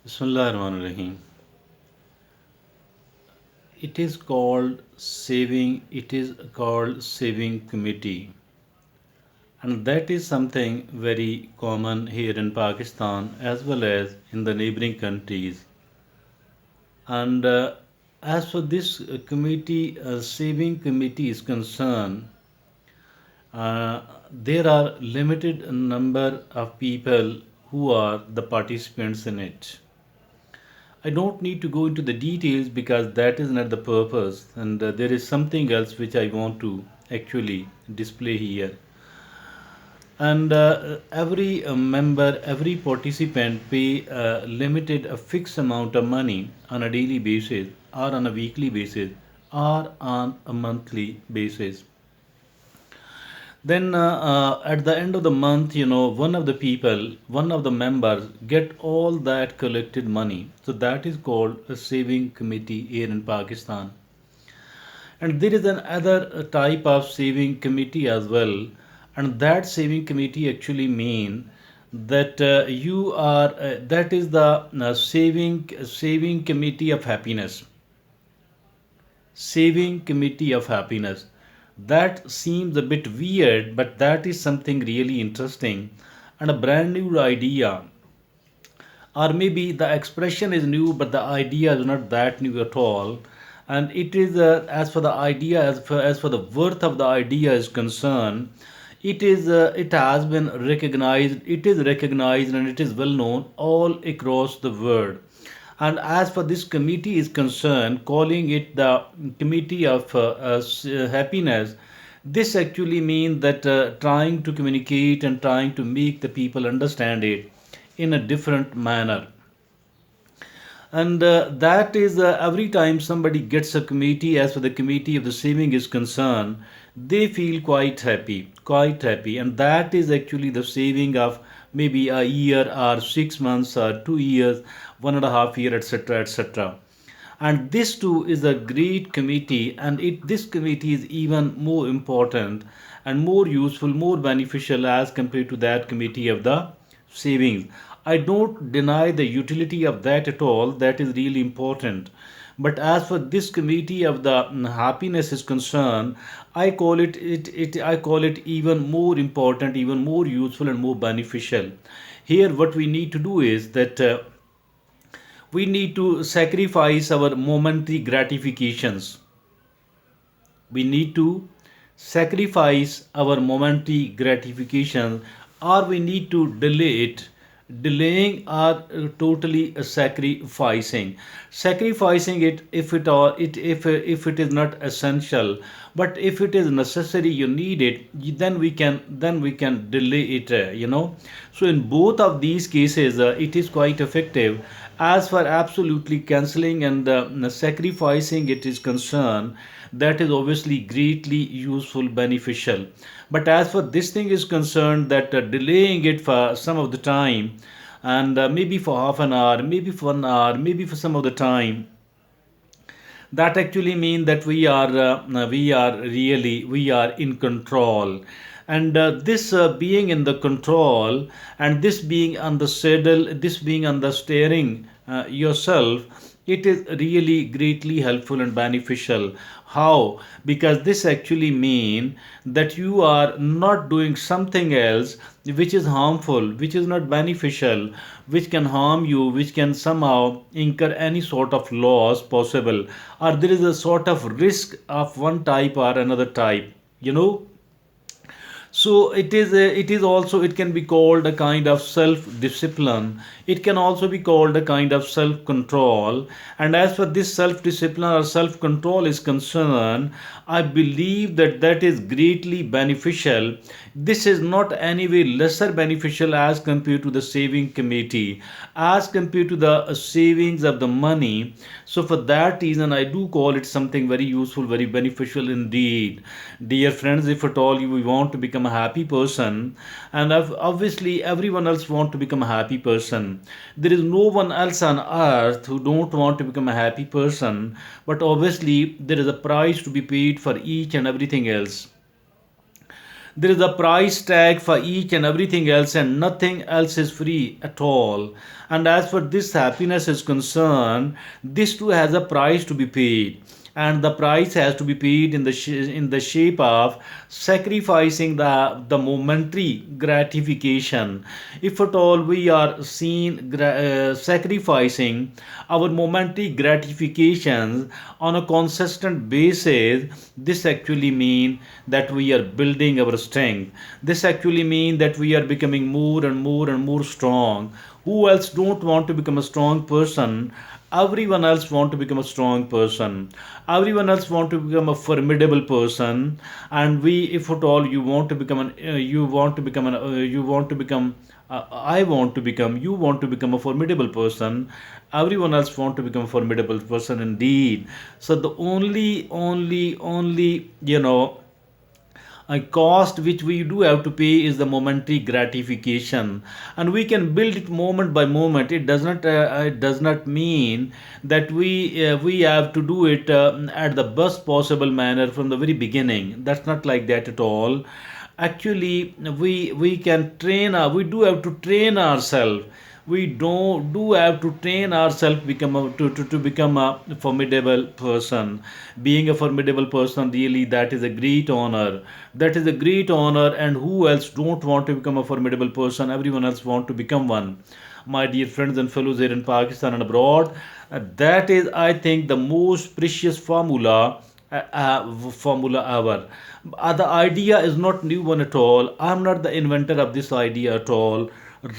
Bismillahirrahmanirrahim. It is called saving committee, and that is something very common here in Pakistan as well as in the neighboring countries. And as for this committee, saving committee is concerned, uh, there are limited number of people who are the participants in it. I don't need to go into the details because that is not the purpose, and there is something else which I want to actually display here. And every member, every participant pay a fixed amount of money on a daily basis, or on a weekly basis, or on a monthly basis. Then at the end of the month, one of the people, one of the members get all that collected money. So that is called a saving committee here in Pakistan. And there is another type of saving committee as well. And that saving committee actually mean that you are that is the saving committee of happiness. Saving committee of happiness. That seems a bit weird, but that is something really interesting and a brand new idea. Or maybe the expression is new, but the idea is not that new at all. And it is, as for the idea, as for the worth of the idea is concerned, it has been recognized, it is recognized, and it is well known all across the world. And as for this committee is concerned, calling it the committee of happiness, this actually means that trying to communicate and trying to make the people understand it in a different manner. And that is every time somebody gets a committee, as for the committee of the saving is concerned, they feel quite happy, and that is actually the saving of maybe a year or 6 months or 2 years, 1.5 year, etc., etc. And this too is a great committee, and this committee is even more important and more useful, more beneficial as compared to that committee of the savings. I don't deny the utility of that at all, that is really important. But as for this committee of the happiness is concerned, I call it even more important, even more useful, and more beneficial. Here what we need to do is that we need to sacrifice our momentary gratifications. We need to sacrifice our momentary gratification, or we need to delay it. Delaying or totally sacrificing it if it or it if it is not essential, but if it is necessary, you need it, then we can delay it, so in both of these cases it is quite effective. As for absolutely cancelling and sacrificing it is concerned, that is obviously greatly useful, beneficial. But as for this thing is concerned, that delaying it for some of the time, and maybe for half an hour, maybe for an hour, maybe for some of the time, that actually mean that we are in control. And this being in the control, and this being on the saddle, this being on the steering yourself, it is really greatly helpful and beneficial. How? Because this actually mean that you are not doing something else which is harmful, which is not beneficial, which can harm you, which can somehow incur any sort of loss possible, or there is a sort of risk of one type or another type, you know. So it is also, it can be called a kind of self discipline, it can also be called a kind of self control. And as for this self discipline or self control is concerned, I believe that that is greatly beneficial. This is not any way lesser beneficial as compared to the saving committee, as compared to the savings of the money. So for that reason, I do call it something very useful, very beneficial indeed. Dear friends, if at all you want to become a happy person, and obviously everyone else want to become a happy person, there is no one else on earth who don't want to become a happy person. But obviously there is a price to be paid for each and everything else. There is a price tag for each and everything else, and nothing else is free at all. And as for this happiness is concerned, this too has a price to be paid, and the price has to be paid in the in the shape of sacrificing the momentary gratification. If at all we are seen sacrificing our momentary gratifications on a consistent basis, this actually mean that we are building our strength. This actually mean that we are becoming more and more and more strong. Who else don't want to become a strong person? Everyone else want to become a strong person. Everyone else want to become a formidable person. And we, if at all you want to become an you want to become an you want to become I want to become, you want to become a formidable person, everyone else want to become a formidable person indeed. So the only a cost which we do have to pay is the momentary gratification, and we can build it moment by moment. It does not mean that we have to do it at the best possible manner from the very beginning. That's not like that at all. Actually, we can train we do have to train ourselves. We don't do have to train ourselves become to become a formidable person. Being a formidable person, really, that is a great honor. That is a great honor. And who else don't want to become a formidable person? Everyone else want to become one, my dear friends and fellows here in Pakistan and abroad. That is, I think, the most precious formula ever. The idea is not new one at all. I'm not the inventor of this idea at all.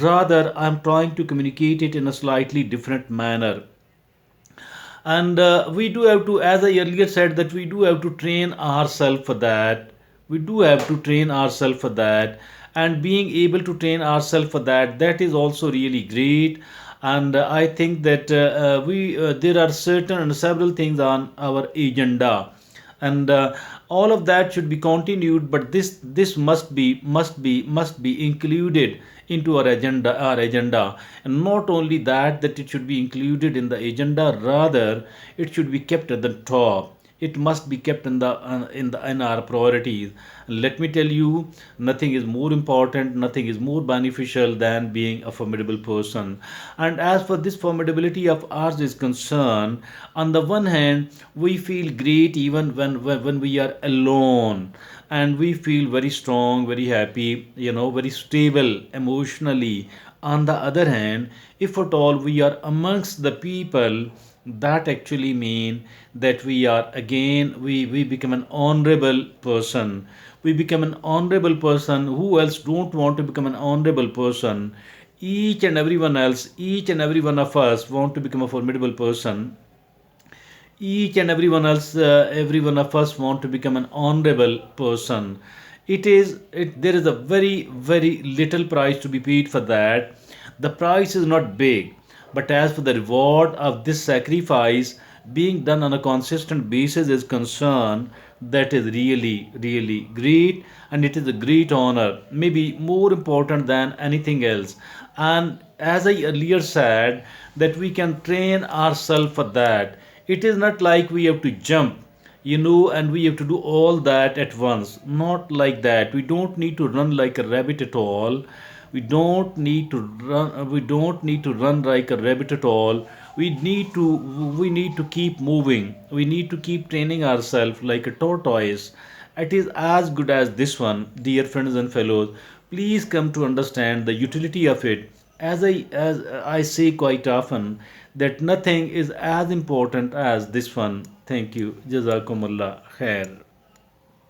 Rather, I'm trying to communicate it in a slightly different manner. And we do have to, as I earlier said, that we do have to train ourselves for that. We do have to train ourselves for that. And being able to train ourselves for that, that is also really great. And I think that we there are certain and several things on our agenda, and all of that should be continued. But this must be included into our agenda. And not only that it should be included in the agenda, rather it should be kept at the top. It must be kept in our priorities. Let me tell you, nothing is more important, nothing is more beneficial than being a formidable person. And as for this formidability of ours is concerned, on the one hand, we feel great even when we are alone, and we feel very strong, very happy, very stable emotionally. On the other hand, if at all we are amongst the people, that actually mean that we are again we become an honorable person. We become an honorable person. Who else don't want to become an honorable person? Each and every one of us want to become a formidable person. Each and every one of us want to become an honorable person. There is a very little price to be paid for that. The price is not big, but as for the reward of this sacrifice being done on a consistent basis is concerned, that is really great. And it is a great honor, maybe more important than anything else. And as I earlier said, that we can train ourselves for that. It is not like we have to jump, and we have to do all that at once. Not like that. We don't need to run like a rabbit at all. We don't need to run like a rabbit at all. We need to keep moving. We need to keep training ourselves like a tortoise. It is as good as this one, dear friends and fellows. Please come to understand the utility of it. As I say quite often, that nothing is as important as this one. Thank you. Jazakumullah khair.